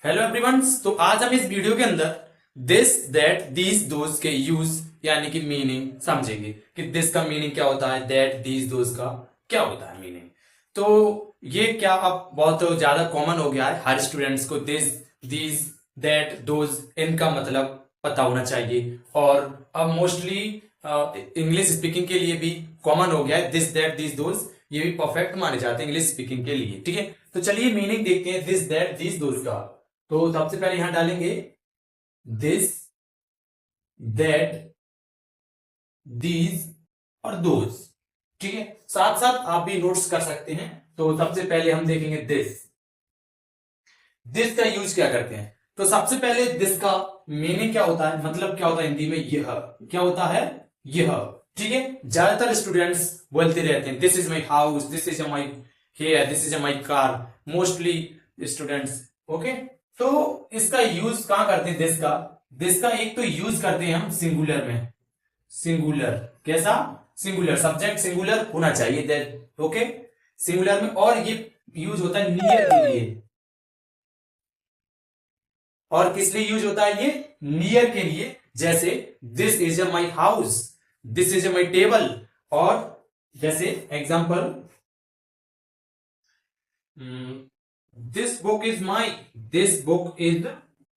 Hello everyone. तो आज हम इस वीडियो के अंदर दिस दैट दीज दोज के यूज यानी कि मीनिंग समझेंगे कि दिस का मीनिंग क्या होता है, दैट दीज दोज का क्या होता है मीनिंग। तो ये क्या अब बहुत ज्यादा कॉमन हो गया है, हर स्टूडेंट्स को दिस दीज दैट दोज इनका मतलब पता होना चाहिए। और अब मोस्टली इंग्लिश स्पीकिंग के लिए भी कॉमन हो गया है दिस दैट दीज दोज, ये भी परफेक्ट माने जाते हैं इंग्लिश स्पीकिंग के लिए। ठीक है, तो चलिए मीनिंग देखते हैं दिस दैट दीज दोज का। तो सबसे पहले यहां डालेंगे दिस दैट दीज और दोज। ठीक है, साथ साथ आप भी नोट्स कर सकते हैं। तो सबसे पहले हम देखेंगे दिस। दिस का यूज क्या करते हैं, तो सबसे पहले दिस का मीनिंग क्या होता है, मतलब क्या होता है हिंदी में, यह क्या होता है, यह। ठीक है, ज्यादातर स्टूडेंट्स बोलते रहते हैं this is my house, this is my hair, this is my car, mostly students. Okay, तो इसका यूज कहां करते हैं दिस का एक तो यूज करते हैं हम सिंगुलर में। सिंगुलर कैसा, सिंगुलर सब्जेक्ट सिंगुलर होना चाहिए दैट। ओके, सिंगुलर में। और ये यूज होता है नियर के लिए। और किस लिए यूज होता है ये, नियर के लिए। जैसे this is a my house, this is a my table. और जैसे example this book is mine, this book is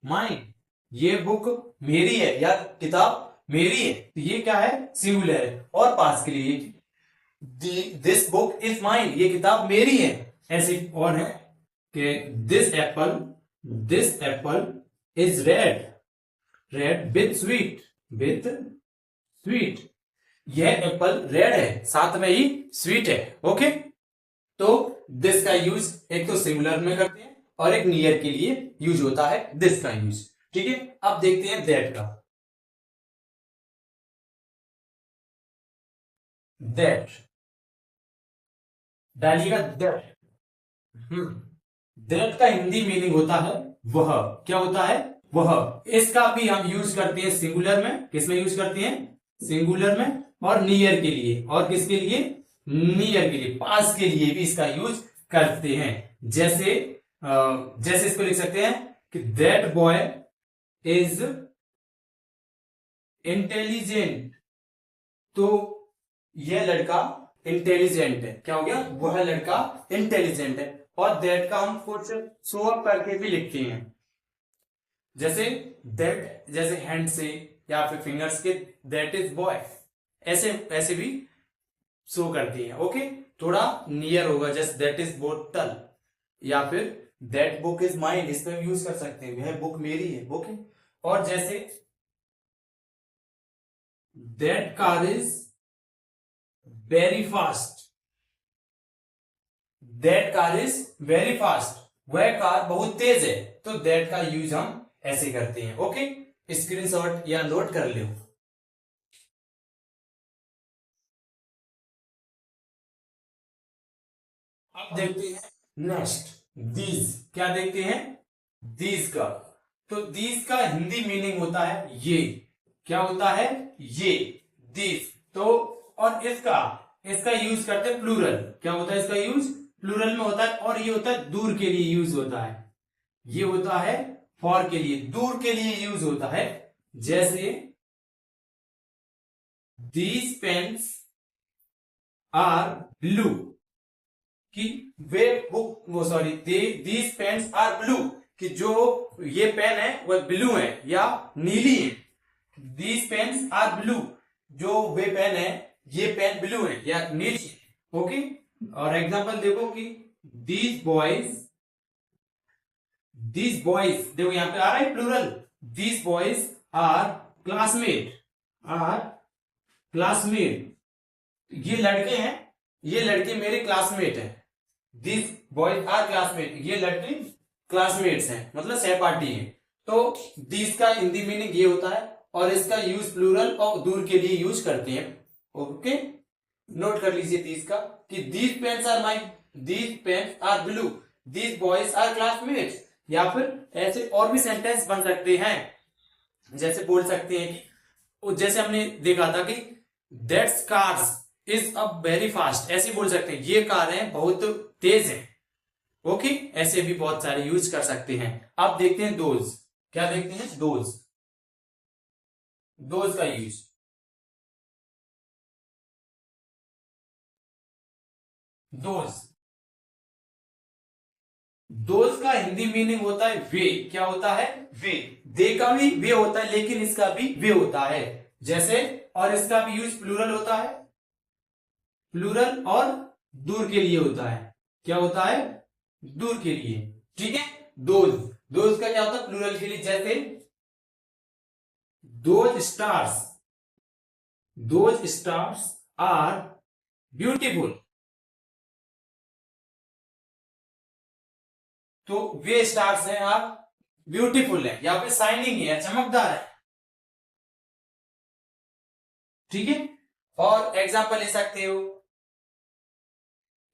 mine, ये बुक मेरी है या किताब मेरी है। तो ये क्या है, सिंगुलर है। और पास के लिए दिस बुक इज माइन, ये किताब मेरी है। ऐसे और है कि this Apple is red, red with sweet, with sweet, यह एप्पल रेड है साथ में ही स्वीट है। ओके, तो दिस का यूज एक तो सिंगुलर में करते हैं और एक नियर के लिए यूज होता है दिस का यूज। ठीक है, अब देखते हैं दैट का। दैट डालिएगा दैट। दैट का हिंदी मीनिंग होता है वह। क्या होता है, वह। इसका भी हम यूज करते हैं सिंगुलर में। किसमें यूज करते हैं, सिंगुलर में। और नियर के लिए, और किसके लिए, नियर के लिए, पास के लिए भी इसका यूज करते हैं। जैसे जैसे इसको लिख सकते हैं कि दैट बॉय इज इंटेलिजेंट, तो यह लड़का इंटेलिजेंट है। क्या हो गया, वह लड़का इंटेलिजेंट है। और दैट का हम कुछ शो अप करके भी लिखते हैं। जैसे दैट, जैसे हैंड से या फिर फिंगर्स के, दैट इज बॉय, ऐसे ऐसे भी शो करती हैं। ओके, थोड़ा नियर होगा, जैसे दैट इज बोटल, या फिर दैट बुक इज माइन, इसमें यूज कर सकते हैं, यह बुक मेरी है। ओके, और जैसे that car is very fast, that car is very fast, वह कार बहुत तेज है। तो दैट का यूज हम ऐसे करते हैं। ओके, स्क्रीनशॉट या नोट कर लो। अब देखते हैं नेक्स्ट दीज। क्या देखते हैं, दीज का। तो दीज का हिंदी मीनिंग होता है ये। क्या होता है, ये दीज। तो और इसका इसका यूज करते हैं प्लूरल। क्या होता है इसका यूज, प्लूरल में होता है। और ये होता है दूर के लिए यूज होता है। ये होता है फॉर के लिए, दूर के लिए यूज होता है। जैसे दीज पेन्स आर ब्लू, कि वे बुक वो sorry these pens are blue, कि जो ये पेन है वह ब्लू है या नीली है। दीज पेन्स आर ब्लू, जो वे पेन है ये पेन ब्लू है या नीली है। ओके, और एग्जांपल देखो कि दीज बॉयज देखो यहां पे आ रहा है plural. These boys are classmate, are classmate, ये लड़के हैं, ये लड़के मेरे क्लासमेट हैं। दिस बॉयज आर क्लासमेट, ये लड़के क्लासमेट्स हैं, मतलब सहपाठी हैं। तो दिस का हिंदी मीनिंग ये होता है। और इसका यूज प्लूरल और दूर के लिए यूज करते हैं। ओके, नोट कर लीजिए दिस का, कि these pens are mine, these pens are blue, these boys are classmates. या फिर ऐसे और भी सेंटेंस बन सकते हैं। जैसे बोल सकते हैं कि जैसे हमने देखा था कि that's cars is a very fast, ऐसे बोल सकते हैं ये कारें बहुत तेज है। ओके, ऐसे भी बहुत सारे यूज कर सकते हैं। अब देखते हैं दोज। क्या देखते हैं? दोज। दोज का यूज। दोज। दोज का हिंदी मीनिंग होता है वे। क्या होता है? वे। दे का भी वे होता है, लेकिन इसका भी वे होता है जैसे, और इसका भी यूज प्लूरल होता है। प्लूरल और दूर के लिए होता है। क्या होता है? दूर के लिए। ठीक है। दोज। दोज का क्या होता है? प्लूरल के लिए, जैसे those stars. Those stars are beautiful. तो वे स्टार्स हैं, आप ब्यूटीफुल है, या फिर शाइनिंग है, चमकदार है। ठीक है। और एग्जांपल ले सकते हो,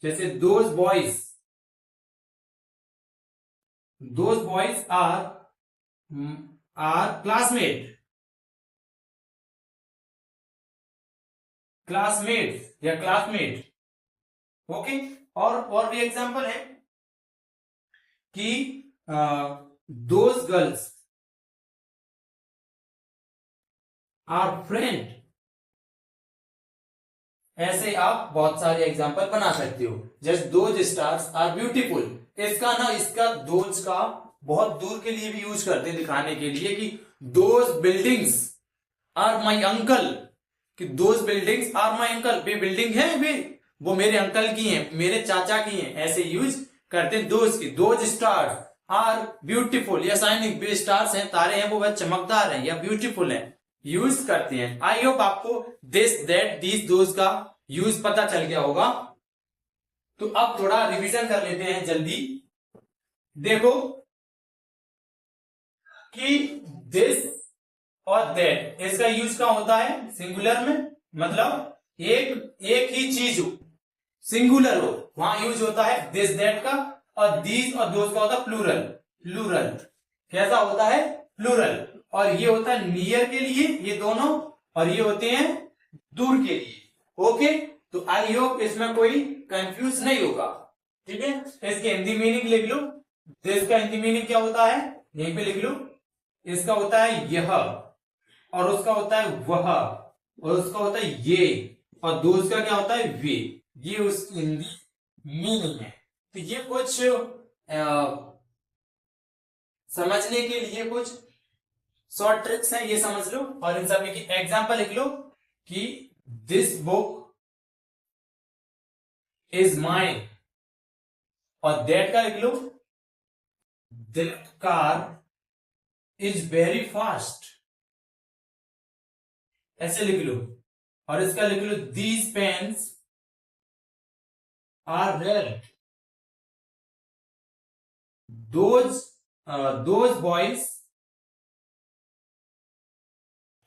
जैसे those boys. Those boys are classmate. Classmate या क्लासमेट। ओके। और भी एग्जांपल है कि दोज गर्ल्स आर फ्रेंड। ऐसे आप बहुत सारे एग्जांपल बना सकते हो। जैसे दोज स्टार्स आर ब्यूटीफुल, इसका दोज का बहुत दूर के लिए भी यूज करते हैं, दिखाने के लिए कि those buildings are my uncle. कि those buildings are my uncle, वे बिल्डिंग है, वे वो मेरे अंकल की हैं, मेरे चाचा की हैं। ऐसे यूज करते हैं दोज की। दोज स्टार्स आर ब्यूटीफुल या शाइनिंग, वे स्टार्स हैं, तारे हैं, वो बहुत चमकदार हैं या ब्यूटीफुल हैं, यूज करते हैं। आई होप आपको दिस दैट दीज दोज का यूज पता चल गया होगा। तो अब थोड़ा रिवीजन कर लेते हैं जल्दी। देखो कि दिस और दैट, इसका यूज क्या होता है? सिंगुलर में, मतलब एक ही चीज हो, सिंगुलर हो, वहां यूज होता है दिस दैट का। और दीज और दोज का होता है प्लूरल। प्लूरल कैसा होता है? प्लूरल। और ये होता है नियर के लिए, ये दोनों, और ये होते हैं दूर के लिए। ओके। तो आई होप इसमें कोई कंफ्यूज नहीं होगा। ठीक है। इसकी हिंदी मीनिंग लिख लो। दिस का हिंदी मीनिंग क्या होता है? यहीं पे लिख लो। इसका होता है यह, और उसका होता है वह, और उसका होता है ये, और दोज का क्या होता है? वे। ये उसकी हिंदी मीनिंग है। तो ये कुछ समझने के लिए कुछ शॉर्ट ट्रिक्स हैं, ये समझ लो। और इन सभी की एग्जांपल लिख लो कि दिस बुक इज माइन, और दैट का लिख लो that car is very fast. ऐसे लिख लो। और इसका लिख लो these pens are red. Those boys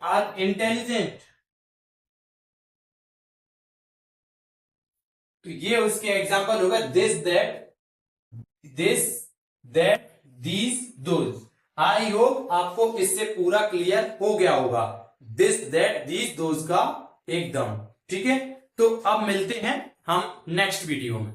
are intelligent. तो ये उसके एग्जांपल होगा this that these those. I hope आपको इससे पूरा क्लियर हो गया होगा, दिस दैट दीज दोज का एकदम। ठीक है। तो अब मिलते हैं हम नेक्स्ट वीडियो में।